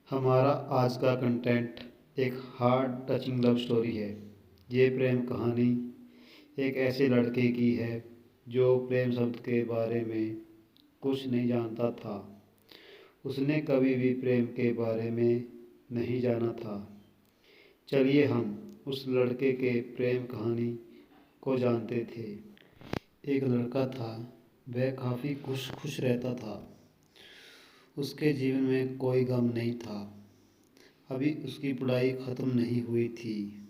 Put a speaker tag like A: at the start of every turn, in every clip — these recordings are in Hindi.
A: हमारा आज का कंटेंट एक हार्ट टचिंग लव स्टोरी है। ये प्रेम कहानी एक ऐसे लड़के की है जो प्रेम शब्द के बारे में कुछ नहीं जानता था। उसने कभी भी प्रेम के बारे में नहीं जाना था। चलिए हम उस लड़के के प्रेम कहानी को जानते थे। एक लड़का था, वह काफ़ी खुश रहता था। उसके जीवन में कोई गम नहीं था। अभी उसकी पढ़ाई ख़त्म नहीं हुई थी।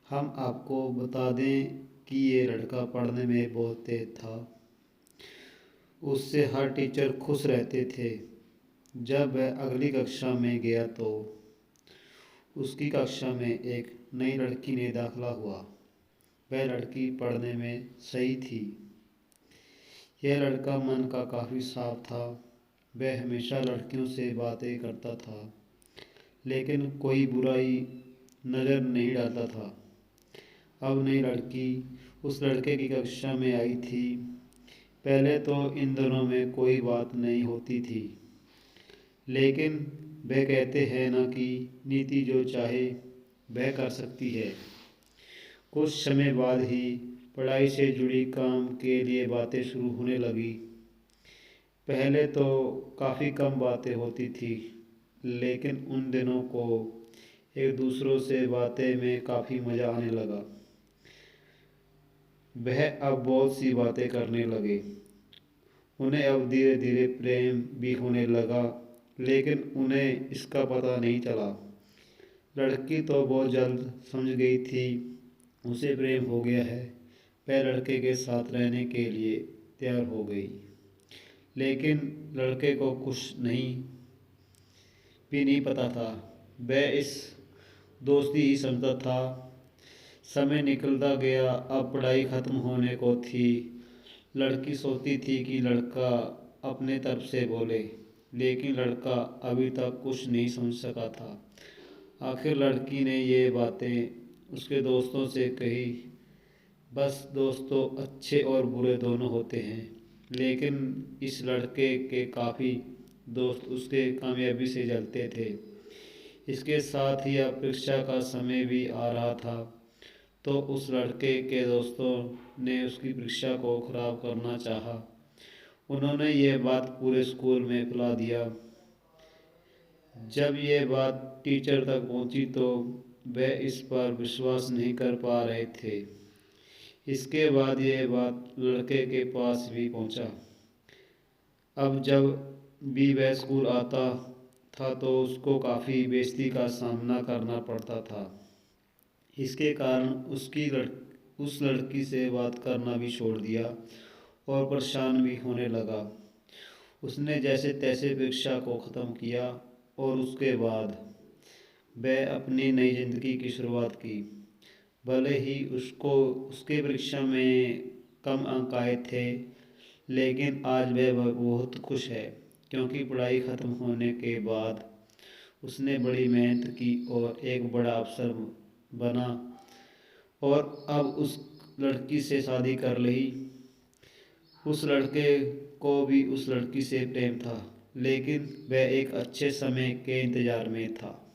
A: हम आपको बता दें कि ये लड़का पढ़ने में बहुत तेज था। उससे हर टीचर खुश रहते थे। जब वह अगली कक्षा में गया तो उसकी कक्षा में एक नई लड़की ने दाखिला हुआ। वह लड़की पढ़ने में सही थी। यह लड़का मन का काफ़ी साफ था। वह हमेशा लड़कियों से बातें करता था, लेकिन कोई बुराई नज़र नहीं डालता था। अब नई लड़की उस लड़के की कक्षा में आई थी। पहले तो इन दोनों में कोई बात नहीं होती थी, लेकिन वह कहते हैं ना कि नीति जो चाहे वह कर सकती है। कुछ समय बाद ही पढ़ाई से जुड़ी काम के लिए बातें शुरू होने लगी। पहले तो काफ़ी कम बातें होती थी, लेकिन उन दिनों को एक दूसरों से बातें में काफ़ी मज़ा आने लगा। वह अब बहुत सी बातें करने लगे। उन्हें अब धीरे धीरे प्रेम भी होने लगा, लेकिन उन्हें इसका पता नहीं चला। लड़की तो बहुत जल्द समझ गई थी उसे प्रेम हो गया है। वह लड़के के साथ रहने के लिए तैयार हो गई, लेकिन लड़के को कुछ भी नहीं पता था। वह इस दोस्ती ही समझता था। समय निकलता गया। अब पढ़ाई ख़त्म होने को थी। लड़की सोचती थी कि लड़का अपने तरफ से बोले, लेकिन लड़का अभी तक कुछ नहीं समझ सका था। आखिर लड़की ने ये बातें उसके दोस्तों से कही। बस दोस्तों अच्छे और बुरे दोनों होते हैं, लेकिन इस लड़के के काफ़ी दोस्त उसके कामयाबी से जलते थे। इसके साथ ही अब परीक्षा का समय भी आ रहा था, तो उस लड़के के दोस्तों ने उसकी परीक्षा को ख़राब करना चाहा। उन्होंने ये बात पूरे स्कूल में फैला दिया। जब ये बात टीचर तक पहुंची तो वह इस पर विश्वास नहीं कर पा रहे थे। इसके बाद ये बात लड़के के पास भी पहुंचा। अब जब भी वह स्कूल आता था तो उसको काफ़ी बेइज्जती का सामना करना पड़ता था। इसके कारण उस लड़की से बात करना भी छोड़ दिया और परेशान भी होने लगा। उसने जैसे तैसे परीक्षा को ख़त्म किया और उसके बाद वह अपनी नई ज़िंदगी की शुरुआत की। भले ही उसको उसके परीक्षा में कम अंक आए थे, लेकिन आज वह बहुत खुश है, क्योंकि पढ़ाई ख़त्म होने के बाद उसने बड़ी मेहनत की और एक बड़ा अफसर बना और अब उस लड़की से शादी कर ली। उस लड़के को भी उस लड़की से प्रेम था, लेकिन वह एक अच्छे समय के इंतज़ार में था।